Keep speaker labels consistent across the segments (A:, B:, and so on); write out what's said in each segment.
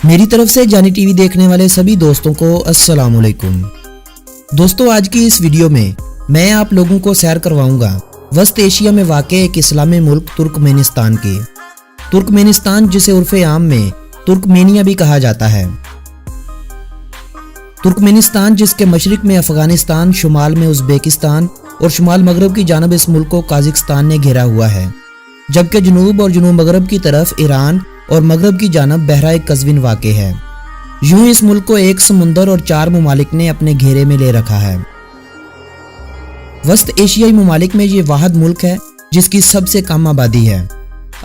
A: میری طرف سے جانی ٹی وی دیکھنے والے سبھی دوستوں کو السلام علیکم۔ دوستوں، آج کی اس ویڈیو میں آپ لوگوں کو سیر کرواؤں گا وسط ایشیا میں واقع ایک اسلامی ملک ترکمینستان کی۔ ترکمینستان جسے عرف عام میں ترکمینیا بھی کہا جاتا ہے۔ ترکمینستان جس کے مشرق میں افغانستان، شمال میں ازبیکستان اور شمال مغرب کی جانب اس ملک کو قازقستان نے گھیرا ہوا ہے، جبکہ جنوب اور جنوب مغرب کی طرف ایران اور مغرب کی جانب بحیرہ قزوین واقع ہے۔ یوں اس ملک کو ایک سمندر اور 4 ممالک نے اپنے گھیرے میں لے رکھا ہے۔ وسط ایشیائی ممالک میں یہ واحد ملک ہے جس کی سب سے کم آبادی ہے۔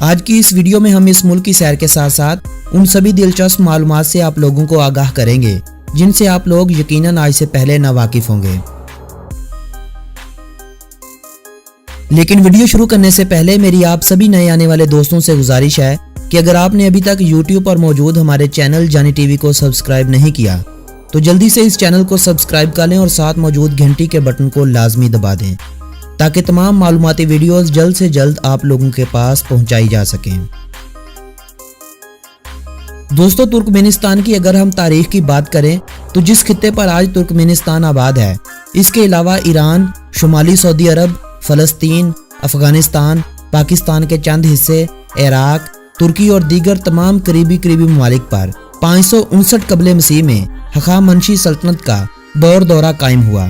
A: آج کی اس ویڈیو میں ہم اس ملک کی سیر کے ساتھ ساتھ ان سبھی دلچسپ معلومات سے آپ لوگوں کو آگاہ کریں گے جن سے آپ لوگ یقیناً آج سے پہلے ناواقف ہوں گے۔ لیکن ویڈیو شروع کرنے سے پہلے میری آپ سبھی نئے آنے والے دوستوں سے گزارش ہے کہ اگر آپ نے ابھی تک یوٹیوب پر موجود ہمارے چینل جانی ٹی وی کو سبسکرائب نہیں کیا تو جلدی سے اس چینل کو سبسکرائب کر لیں اور ساتھ موجود گھنٹی کے بٹن کو لازمی دبا دیں تاکہ تمام معلوماتی ویڈیوز جلد سے جلد آپ لوگوں کے پاس پہنچائی جا سکیں۔ دوستو، ترکمینستان کی اگر ہم تاریخ کی بات کریں تو جس خطے پر آج ترکمینستان آباد ہے، اس کے علاوہ ایران، شمالی سعودی عرب، فلسطین، افغانستان، پاکستان کے چند حصے، عراق، ترکی اور دیگر تمام قریبی ممالک پر 559 قبل مسیح میں ہخامنشی سلطنت کا دورہ قائم ہوا۔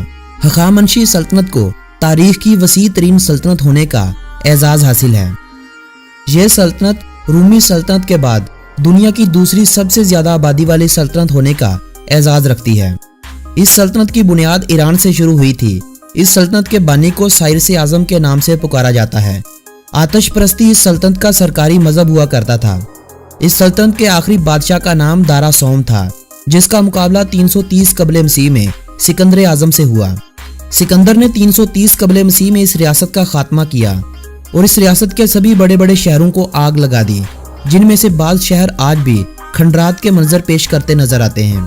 A: ہخامنشی سلطنت کو تاریخ کی وسیع ترین سلطنت ہونے کا اعزاز حاصل ہے۔ یہ سلطنت رومی سلطنت کے بعد دنیا کی دوسری سب سے زیادہ آبادی والی سلطنت ہونے کا اعزاز رکھتی ہے۔ اس سلطنت کی بنیاد ایران سے شروع ہوئی تھی۔ اس سلطنت کے بانی کو سائرس اعظم کے نام سے پکارا جاتا ہے۔ آتش پرستی اس سلطنت کا سرکاری مذہب ہوا کرتا تھا۔ اس سلطنت کے آخری بادشاہ کا نام دارا سوم تھا، جس کا مقابلہ 330 قبل مسیح میں سکندر اعظم سے ہوا۔ سکندر نے 330 قبل مسیح میں اس ریاست کا خاتمہ کیا اور اس ریاست کے سبھی بڑے بڑے شہروں کو آگ لگا دی، جن میں سے بعض شہر آج بھی کھنڈرات کے منظر پیش کرتے نظر آتے ہیں۔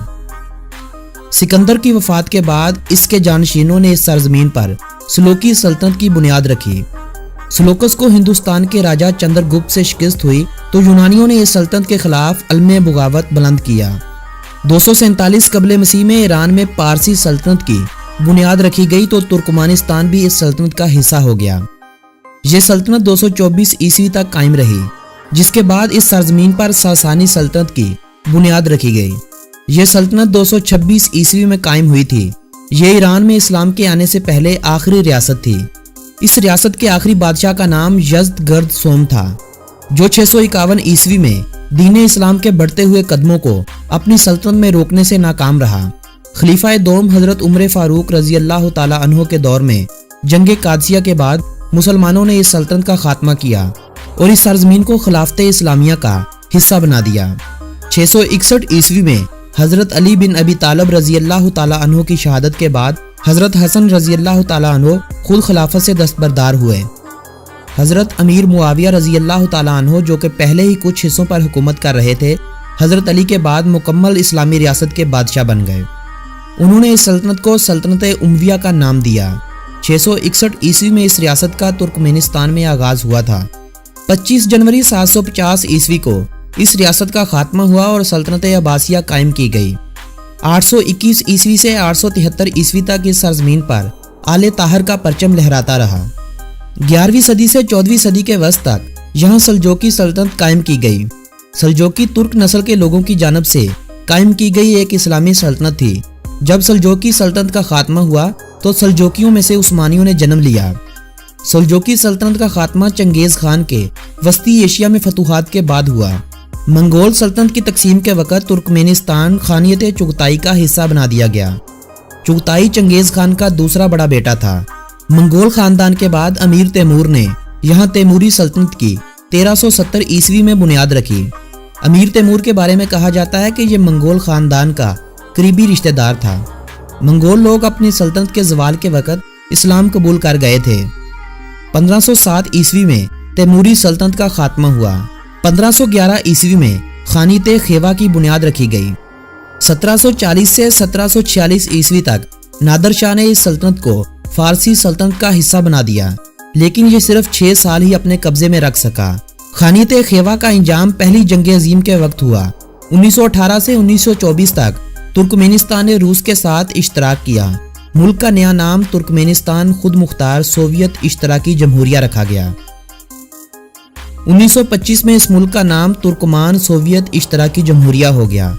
A: سکندر کی وفات کے بعد اس کے جانشینوں نے اس سرزمین پر سلوکی سلطنت کی بنیاد رکھی۔ سلوکس کو ہندوستان کے راجہ چندر گپت سے شکست ہوئی تو یونانیوں نے اس سلطنت کے خلاف علم بغاوت بلند کیا۔ 247 قبل مسیح میں ایران میں پارسی سلطنت کی بنیاد رکھی گئی تو ترکمانستان بھی اس سلطنت کا حصہ ہو گیا۔ یہ سلطنت 224 عیسوی تک قائم رہی، جس کے بعد اس سرزمین پر ساسانی سلطنت کی بنیاد رکھی گئی۔ یہ سلطنت 226 عیسوی میں قائم ہوئی تھی۔ یہ ایران میں اسلام کے آنے سے پہلے آخری ریاست تھی۔ اس ریاست کے آخری بادشاہ کا نام یزدگرد سوم تھا، جو 651 عیسوی میں دین اسلام کے بڑھتے ہوئے قدموں کو اپنی سلطنت میں روکنے سے ناکام رہا۔ خلیفہ دوم حضرت عمر فاروق رضی اللہ تعالی عنہ کے دور میں جنگ قادسیہ کے بعد مسلمانوں نے اس سلطنت کا خاتمہ کیا اور اس سرزمین کو خلافت اسلامیہ کا حصہ بنا دیا۔ 661 عیسوی میں حضرت علی بن ابی طالب رضی اللہ تعالی عنہ کی شہادت کے بعد حضرت حسن رضی اللہ تعالی عنہ خود خلافت سے دستبردار ہوئے۔ حضرت امیر معاویہ رضی اللہ تعالی عنہ، جو کہ پہلے ہی کچھ حصوں پر حکومت کر رہے تھے، حضرت علی کے بعد مکمل اسلامی ریاست کے بادشاہ بن گئے۔ انہوں نے اس سلطنت کو سلطنت امویہ کا نام دیا۔ 661 عیسوی میں اس ریاست کا ترکمینستان میں آغاز ہوا تھا۔ 25 جنوری 750 عیسوی کو اس ریاست کا خاتمہ ہوا اور سلطنت عباسیہ قائم کی گئی۔ 821 عیسوی سے 873 عیسوی تک اس سرزمین پر آل طاہر کا پرچم لہراتا رہا۔ 11ویں صدی سے 14ویں صدی کے وسط تک یہاں سلجوکی سلطنت قائم کی گئی۔ سلجوکی ترک نسل کے لوگوں کی جانب سے قائم کی گئی ایک اسلامی سلطنت تھی۔ جب سلجوکی سلطنت کا خاتمہ ہوا تو سلجوکیوں میں سے عثمانیوں نے جنم لیا۔ سلجوکی سلطنت کا خاتمہ چنگیز خان کے وسطی ایشیا میں فتوحات کے بعد ہوا۔ منگول سلطنت کی تقسیم کے وقت ترکمینستان خانیت چغتائی کا حصہ بنا دیا گیا۔ چغتائی چنگیز خان کا دوسرا بڑا بیٹا تھا۔ منگول خاندان کے بعد امیر تیمور نے یہاں تیموری سلطنت کی 1370 عیسوی میں بنیاد رکھی۔ امیر تیمور کے بارے میں کہا جاتا ہے کہ یہ منگول خاندان کا قریبی رشتہ دار تھا۔ منگول لوگ اپنی سلطنت کے زوال کے وقت اسلام قبول کر گئے تھے۔ 1507 عیسوی میں تیموری سلطنت کا خاتمہ ہوا۔ 1511 عیسوی میں خانیت خیوا کی بنیاد رکھی گئی۔ 1740 سے 1746 عیسوی تک نادر شاہ نے اس سلطنت کو فارسی سلطنت کا حصہ بنا دیا، لیکن یہ صرف 6 سال ہی اپنے قبضے میں رکھ سکا۔ خانیت خیوا کا انجام پہلی جنگ عظیم کے وقت ہوا۔ 1918 से 1924 तक तुर्कमेनिस्तान ने रूस के साथ इश्तराक किया। मुल्क का नया नाम तुर्कमेनिस्तान खुद मुख्तार सोवियत इश्तराकी जमहूरिया रखा गया। 1925 में इस मुल्क का नाम तुर्कमान सोवियत इश्तराकी जमहूरिया हो गया।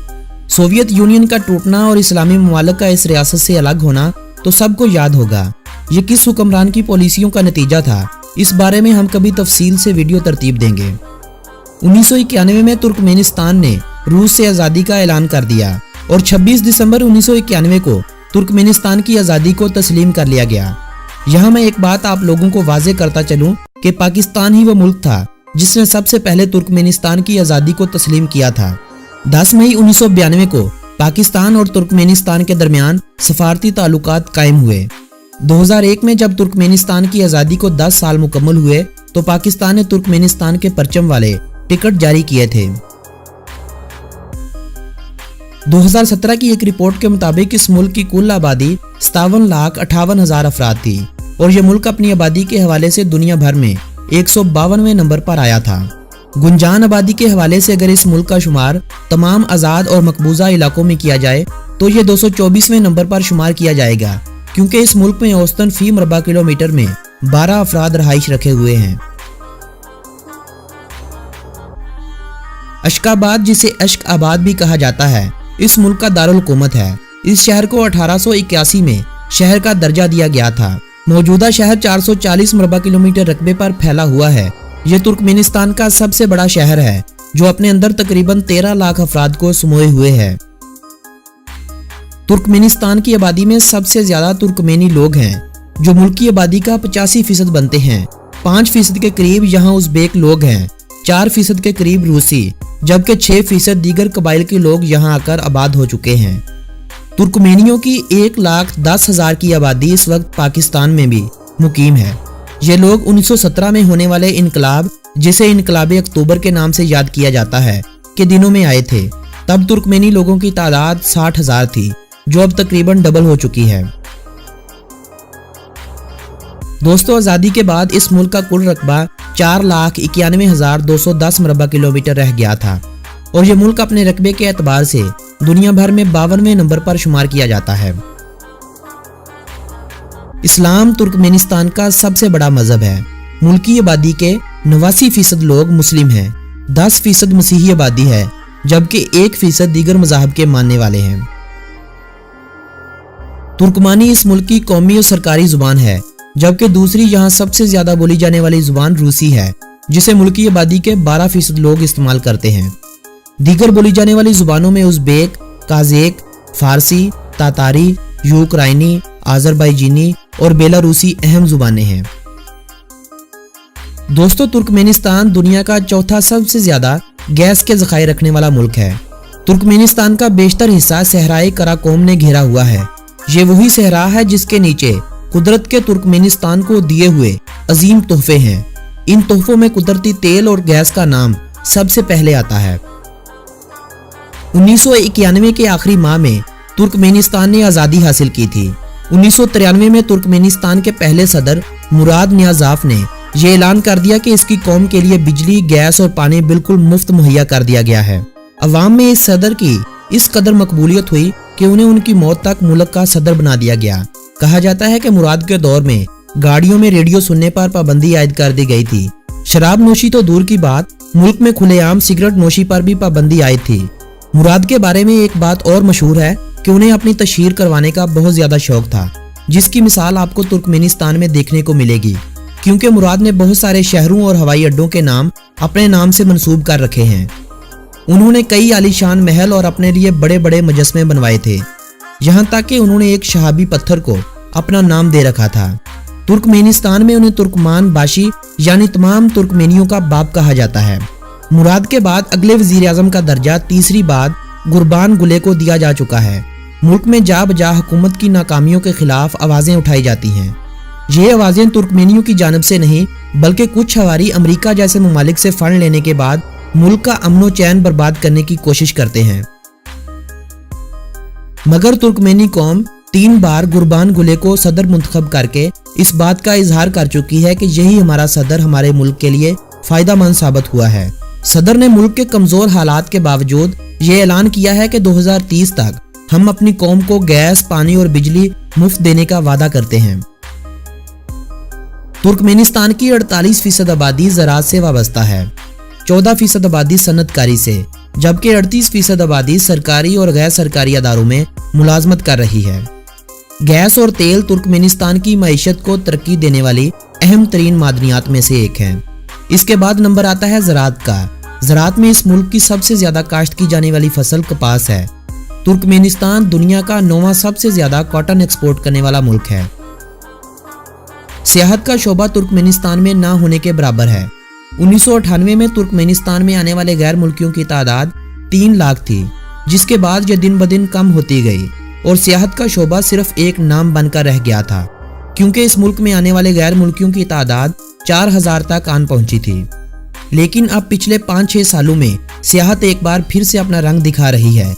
A: सोवियत यूनियन का टूटना और इस्लामी ममालिक का इस रियासत से अलग होना तो सबको याद होगा। ये किस हुक्मरान की पॉलिसियों का नतीजा था, इस बारे में हम कभी तफसील से वीडियो तरतीब देंगे। 1991 में तुर्कमेनिस्तान ने रूस से आज़ादी का ऐलान कर दिया और 26 दिसंबर 1991 को तुर्कमेनिस्तान की आज़ादी को तस्लीम कर लिया गया। यहाँ मैं एक बात आप लोगों को वाजे करता चलूं कि पाकिस्तान ही वो मुल्क था जिसने सबसे पहले तुर्कमेनिस्तान की आज़ादी को तस्लीम किया था। 10 मई 1992 को पाकिस्तान और तुर्कमेनिस्तान के दरमियान सफारती ताल्लुकात कायम हुए। 2001 में जब तुर्कमेनिस्तान की आज़ादी को 10 साल मुकम्मल हुए तो पाकिस्तान ने तुर्कमेनिस्तान के परचम वाले टिकट जारी किए थे। 2017 की एक रिपोर्ट के मुताबिक इस मुल्क की कुल आबादी 57,58,000 अफराद थी और ये मुल्क अपनी आबादी के हवाले से दुनिया भर में 152वें नंबर पर आया था। गुंजान आबादी के हवाले से अगर इस मुल्क का शुमार तमाम आज़ाद और मकबूजा इलाकों में किया जाए तो ये 224वें नंबर पर शुमार किया जाएगा, क्योंकि इस मुल्क में औसतन फी मरबा किलोमीटर में 12 अफराद रहाइश रखे हुए हैं। अशकाबाद, जिसे अश्क आबाद भी कहा जाता है, इस मुल्क का दारुल हुकूमत है। इस शहर को 1881 में शहर का दर्जा दिया गया था। मौजूदा शहर 440 मरबा किलोमीटर रकबे पर फैला हुआ है। यह तुर्कमेनिस्तान का सबसे बड़ा शहर है जो अपने अंदर तकरीबन 13 लाख अफराद को समोए हुए है। तुर्कमेनिस्तान की आबादी में सबसे ज्यादा तुर्कमेनी लोग हैं, जो मुल्क की आबादी का 85% बनते हैं। 5% के करीब यहाँ उज़्बेक लोग हैं, 4% के करीब रूसी, जबकि 6% दीगर कबाइल के लोग यहाँ आकर आबाद हो चुके हैं। तुर्कमेनियों की 1,10,000 की आबादी इस वक्त पाकिस्तान में भी मुकीम है। ये लोग 1917 में होने वाले इनकलाब, जिसे इनकलाब अक्टूबर के नाम से याद किया जाता है, के दिनों में आए थे। तब तुर्कमेनी लोगों की तादाद 60,000 थी, जो अब तकरीबन डबल हो चुकी है। दोस्तों, आज़ादी के बाद इस मुल्क का कुल रकबा 4,91,210 मरबा किलोमीटर रह गया था और यह मुल्क अपने रकबे के एतबार से दुनिया भर में 52वें नंबर पर शुमार किया जाता है। इस्लाम तुर्कमेनिस्तान का सबसे बड़ा मजहब है। मुल्क की आबादी के 89% लोग मुस्लिम हैं, 10% मसीही आबादी है, जबकि 1% दीगर मज़ाहब के मानने वाले हैं। तुर्कमानी इस मुल्क की कौमी और सरकारी जुबान है, जबकि दूसरी यहाँ सबसे ज्यादा बोली जाने वाली जुबान रूसी है, जिसे मुल्क की आबादी के 12% लोग इस्तेमाल करते हैं। दीगर बोली जाने वाली जुबानों में उज़्बेक, काज़ेक, फारसी, तातारी, यूक्राइनी, आज़रबाईजानी और बेलारूसी अहम जुबानें हैं। दोस्तों, तुर्कमेनिस्तान दुनिया का चौथा सबसे ज्यादा गैस के ज़खायर रखने वाला मुल्क है। तुर्कमेनिस्तान का बेशतर हिस्सा सहराए कराकोम ने घेरा हुआ है। ये वही सहरा है जिसके नीचे कुदरत के तुर्कमेनिस्तान को दिए हुए अजीम तोहफे हैं। इन तोहफों में कुदरती तेल और गैस का नाम सबसे पहले आता है। 1991 के आखिरी माह में तुर्कमेनिस्तान ने आज़ादी हासिल की थी। 1993 में तुर्कमेनिस्तान के पहले सदर मुराद नियाज़ाफ ने यह ऐलान कर दिया कि इसकी कौम के लिए बिजली, गैस और पानी बिल्कुल मुफ्त मुहैया कर दिया गया है। अवाम में इस सदर की इस कदर मकबूलियत हुई कि उन्हें उनकी मौत तक मुल्क का सदर बना दिया गया। कहा जाता है कि मुराद के दौर में गाड़ियों में रेडियो सुनने पर पाबंदी आयद कर दी गई थी। शराब नोशी तो दूर की बात, मुल्क में खुलेआम सिगरेट नोशी पर भी पाबंदी आयद थी। मुराद के बारे में एक बात और मशहूर है कि उन्हें अपनी तशहीर करवाने का बहुत ज्यादा शौक था, जिसकी मिसाल आपको तुर्कमेनिस्तान में देखने को मिलेगी, क्योंकि मुराद ने बहुत सारे शहरों और हवाई अड्डों के नाम अपने नाम से मंसूब कर रखे हैं। उन्होंने कई आलीशान महल और अपने लिए बड़े बड़े मुजस्मे बनवाए थे, यहाँ तक कि उन्होंने एक शहाबी पत्थर को अपना नाम दे रखा था। तुर्कमेनिस्तान में उन्हें तुर्कमान बाशी यानी तमाम तुर्कमेनियों का बाप कहा जाता है। मुराद के बाद अगले वजीर आजम का दर्जा तीसरी बार गुरबान गुले को दिया जा चुका है। मुल्क में जा बजा हुकूमत की नाकामियों के खिलाफ आवाजें उठाई जाती हैं। ये आवाजें तुर्कमेनियों की जानिब से नहीं, बल्कि कुछ हवारी अमेरिका जैसे ममालिक से फंड लेने के बाद मुल्क का अमनो चैन बर्बाद करने की कोशिश करते हैं। मगर तुर्कमेनी कौम 3 बार गुरबान गुले को सदर मुंतखब करके इस बात का इजहार कर चुकी है कि यही हमारा सदर हमारे मुल्क के लिए फायदा मंद साबित हुआ है। सदर ने मुल्क के कमजोर हालात के बावजूद ये ऐलान किया है कि 2030 तक हम अपनी कौम को गैस, पानी और बिजली मुफ्त देने का वादा करते हैं। तुर्कमेनिस्तान की 48% आबादी ज़राअत से वाबस्ता है, 14% आबादी सनअतकारी से, जबकि 38% आबादी सरकारी और गैर सरकारी अदारों में मुलाजमत कर रही है। गैस और तेल तुर्कमेनिस्तान की मईशत को तरक्की देने वाली अहम तरीन मादनियात में से एक है। इसके बाद नंबर आता है ज़राअत का। ज़राअत में इस मुल्क की सबसे ज्यादा काश्त की जाने वाली फसल कपास है। तुर्कमेनिस्तान दुनिया का 9वां सबसे ज्यादा कॉटन एक्सपोर्ट करने वाला मुल्क है। सियाहत का शोबा तुर्कमेनिस्तान में ना होने के बराबर है। 1998 में तुर्कमेनिस्तान में आने वाले गैर मुल्कियों की तादाद 3 लाख थी, जिसके बाद यह दिन ब दिन कम होती गई और सियाहत का शोबा सिर्फ एक नाम बनकर रह गया था, क्योंकि इस मुल्क में आने वाले गैर मुल्कियों की तादाद 4000 तक आन पहुंची थी। लेकिन अब पिछले 5-6 सालों में सियाहत एक बार फिर से अपना रंग दिखा रही है।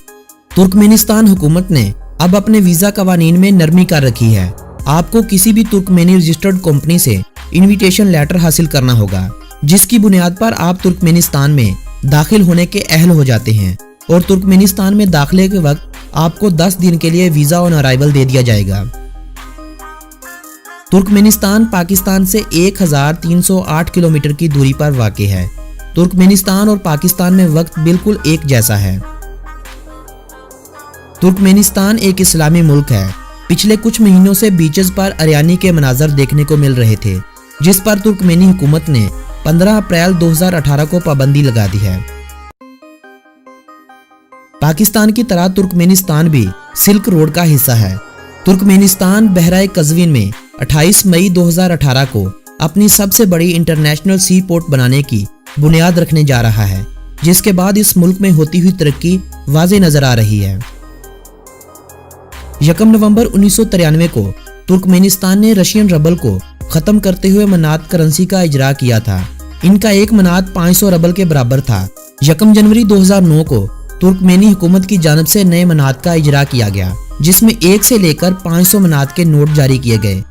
A: तुर्कमेनिस्तान हुकूमत ने अब अपने वीजा कवानीन में नरमी कर रखी है। आपको किसी भी तुर्कमेनी रजिस्टर्ड कंपनी से इनविटेशन लेटर हासिल करना होगा, जिसकी बुनियाद पर आप तुर्कमेनिस्तान में दाखिल होने के अहल हो जाते हैं और तुर्कमेनिस्तान में दाखिले के वक्त आपको 10 दिन के लिए वीजा ऑन अराइवल दे दिया जाएगा। तुर्कमेनिस्तान पाकिस्तान से 1308 किलोमीटर की दूरी पर वाक़ है। तुर्कमेनिस्तान और पाकिस्तान में वक्त बिल्कुल एक जैसा है। तुर्कमेनिस्तान एक इस्लामी मुल्क है। पिछले कुछ महीनों से बीचेस पर अरियानी के मनाजर देखने को मिल रहे थे, जिस पर तुर्कमेनी हुकूमत ने 15 अप्रैल 2018 को पाबंदी लगा दी है। पाकिस्तान की तरह तुर्कमेनिस्तान भी सिल्क रोड का हिस्सा है। तुर्कमेनिस्तान बहराए कज़विन में 28 मई 2018 को अपनी सबसे बड़ी इंटरनेशनल सी पोर्ट बनाने की बुनियाद रखने जा रहा है, जिसके बाद इस मुल्क में होती हुई तरक्की वाज़े नजर आ रही है। 1 नवंबर 1993 को तुर्कमेनिस्तान ने रशियन रबल को खत्म करते हुए मनात करेंसी का इजरा किया था। इनका एक मनात 500 रबल के बराबर था। 1 जनवरी 2009 को तुर्कमेनी हुकूमत की जानब से नए मनात का इजरा किया गया, जिसमें 1 से लेकर 500 मनात के नोट जारी किए गए।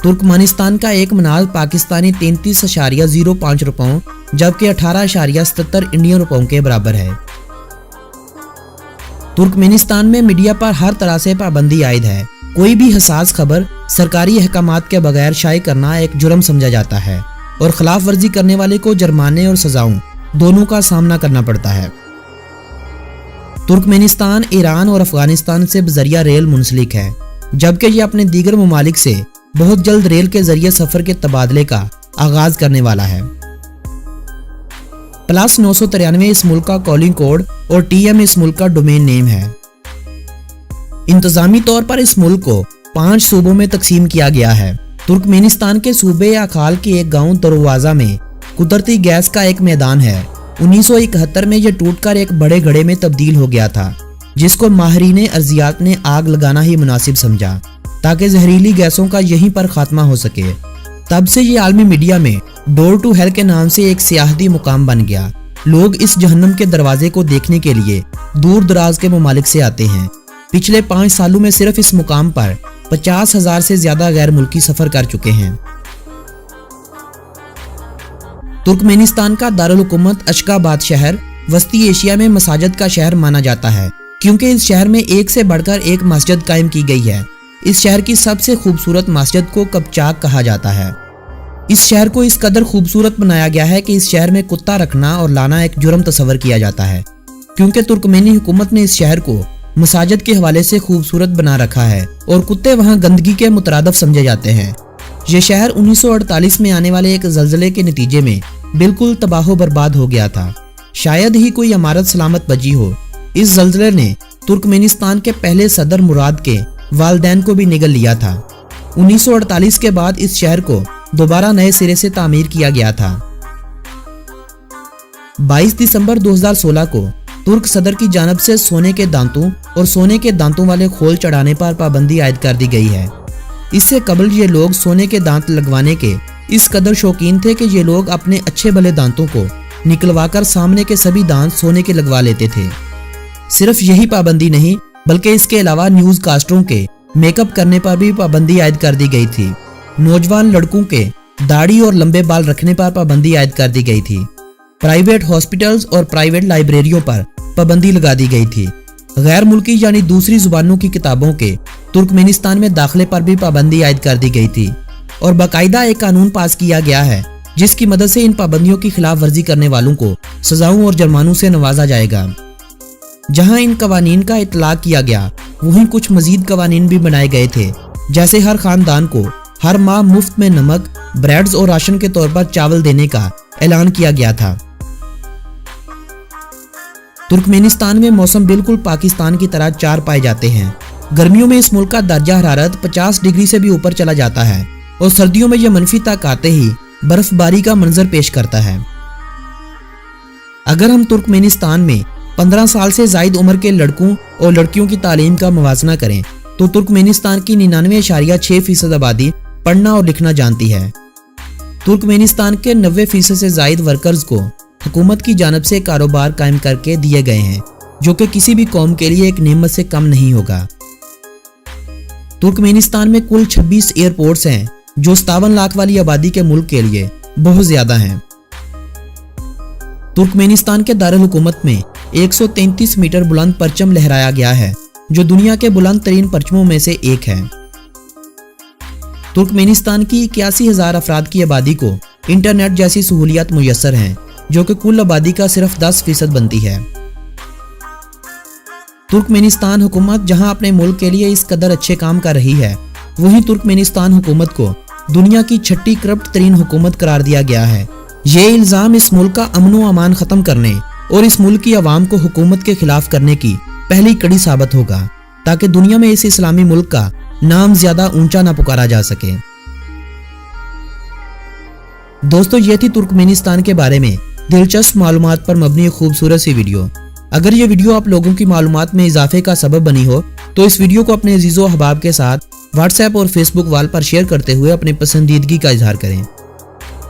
A: तुर्कमेनिस्तान का एक मनात पाकिस्तानी 33.05 रुपयों जबकि 18.77 इंडियन रुपयों के बराबर है। तुर्कमेनिस्तान में मीडिया पर हर तरह से पाबंदी आयद है। कोई भी हसास खबर सरकारी अहकामात के बगैर शाये करना एक जुर्म समझा जाता है और खिलाफ वर्जी करने वाले को जुर्माने और सजाओं दोनों का सामना करना पड़ता है। तुर्कमेनिस्तान ईरान और अफगानिस्तान से बजरिया रेल मुंसलिक है, जबकि ये अपने दीगर ममालिक से बहुत जल्द रेल के जरिए सफर के तबादले का आगाज करने वाला है। +993 इस मुल्क का कॉलिंग कोड और TM इस मुल्क का डोमेन नेम है। इंतजामी तौर पर इस मुल्क को 5 सूबों में तकसीम किया गया है। तुर्कमेनिस्तान के सूबे अखाल के एक गांव दरवाजा में कुदरती गैस का एक मैदान है। 1971 में यह टूटकर एक बड़े घड़े में तब्दील हो गया था, जिसको माहिरीन अर्जियात ने आग लगाना ही मुनासिब समझा ताकि जहरीली गैसों का यहीं पर खात्मा हो सके। तब से ये आलमी मीडिया में डोर टू हेल के नाम से एक सियाहती मुकाम बन गया। लोग इस जहन्नम के दरवाजे को देखने के लिए दूर दराज के ममालिक से आते हैं। पिछले 5 सालों में सिर्फ इस मुकाम पर 50,000 से ज्यादा गैर मुल्की सफर कर चुके हैं। तुर्कमेनिस्तान का दारुल हुकूमत अशगाबाद शहर वस्ती एशिया में मसाजिद का शहर माना जाता है, क्योंकि इस शहर में एक से बढ़कर एक मस्जिद कायम की गई है। इस शहर की सबसे खूबसूरत मस्जिद को कपचाक कहा जाता है। इस शहर को इस कदर खूबसूरत बनाया गया है कि इस शहर में कुत्ता रखना और लाना एक जुर्म तस्वर किया जाता है, क्योंकि तुर्कमेनी हुकूमत ने इस शहर को मसाजिद के हवाले से खूबसूरत बना रखा है और कुत्ते वहां गंदगी के मुतरादफ समझे जाते हैं। यह शहर 1948 में आने वाले एक जल्जले के नतीजे में बिल्कुल तबाह बर्बाद हो गया था। शायद ही कोई इमारत सलामत बची हो। इस जल्जले ने तुर्कमेनिस्तान के पहले सदर मुराद के वालदैन को भी निगल लिया था। 1948 के बाद इस शहर को दोबारा नए सिरे से तामीर किया गया था। 22 दिसंबर 2016 को तुर्क सदर की जानब से सोने के दांतों और सोने के दांतों वाले खोल चढ़ाने पर पाबंदी आयद कर दी गई है। इससे कबल ये लोग सोने के दांत लगवाने के इस कदर शौकीन थे कि ये लोग अपने अच्छे भले दांतों को निकलवाकर सामने के सभी दांत सोने के लगवा लेते थे। सिर्फ यही पाबंदी नहीं, बल्कि इसके अलावा न्यूज कास्टरों के मेकअप करने पर भी पाबंदी आयद कर दी गई थी। नौजवान लड़कों के दाढ़ी और लंबे बाल रखने पर पाबंदी आयद कर दी गई थी। प्राइवेट हॉस्पिटल्स और प्राइवेट लाइब्रेरियों पर पाबंदी लगा दी गई थी। गैर मुल्की यानी दूसरी जुबानों की किताबों के तुर्कमेनिस्तान में दाखिले पर भी पाबंदी आयद कर दी गई थी और बाकायदा एक कानून पास किया गया है जिसकी मदद से इन पाबंदियों की खिलाफ वर्जी करने वालों को सजाओं और जुर्मानों से नवाजा जाएगा। जहां इन कवानीन का इतलाक किया गया वहीं कुछ मजीद कवानीन भी बनाए गए थे, जैसे हर खानदान को हर माह मुफ्त में नमक, ब्रेड्स और राशन के तौर पर चावल देने का ऐलान किया गया था। तुर्कमेनिस्तान में मौसम बिल्कुल पाकिस्तान की तरह चार पाए जाते हैं। गर्मियों में इस मुल्क का दर्जा हरारत 50 डिग्री से भी ऊपर चला जाता है और सर्दियों में यह मनफी तक आते ही बर्फबारी का मंजर पेश करता है। अगर हम तुर्कमेनिस्तान में 15 साल से जायद उम्र के लड़कों और लड़कियों की तालीम का मुवाजना करें तो तुर्कमेनिस्तान की 99.6% आबादी पढ़ना और लिखना जानती है। तुर्कमेनिस्तान के 90% से जायद वर्कर्स को हुकूमत की जानिब से कारोबार कायम करके दिए गए हैं, जो कि किसी भी कौम के लिए एक नेमत से कम नहीं होगा। तुर्कमेनिस्तान में कुल 26 एयरपोर्ट्स हैं, जो 57 लाख वाली आबादी के मुल्क के लिए बहुत ज्यादा हैं। तुर्कमेनिस्तान के दारुल हुकूमत में 133 मीटर बुलंद परचम लहराया गया है, जो दुनिया के बुलंद तरीन परचमों में से एक है। तुर्कमेनिस्तान की 81,000 अफराद की आबादी को इंटरनेट जैसी सहूलियात मुयस्सर हैं, जो कि कुल आबादी का सिर्फ 10% बनती है। तुर्कमेनिस्तान हुकूमत जहां अपने मुल्क के लिए इस कदर अच्छे काम कर रही है, वहीं तुर्कमेनिस्तान हुकूमत को दुनिया की 6ठी करप्ट तरीन हुकूमत करार दिया गया है। ये इल्जाम इस मुल्क का अमन व अमान खत्म करने और इस मुल्क की आवाम को हुकूमत के खिलाफ करने की पहली कड़ी साबित होगा, ताकि दुनिया में इस इस्लामी मुल्क का नाम ज्यादा ऊंचा ना पुकारा जा सके। दोस्तों, ये थी तुर्कमेनिस्तान के बारे में दिलचस्प मालूमात पर मबनी खूबसूरत सी वीडियो। अगर ये वीडियो आप लोगों की मालूमात में इजाफे का सबब बनी हो तो इस वीडियो को अपने अजीज़ो अहबाब के साथ व्हाट्सएप और फेसबुक वाल पर शेयर करते हुए अपनी पसंदीदगी का इजहार करें।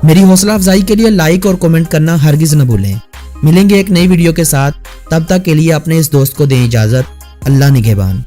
A: मेरी हौसला अफजाई के लिए लाइक और कमेंट करना हरगिज न भूलें। मिलेंगे एक नई वीडियो के साथ, तब तक के लिए अपने इस दोस्त को दें इजाज़त। अल्लाह निगहबान।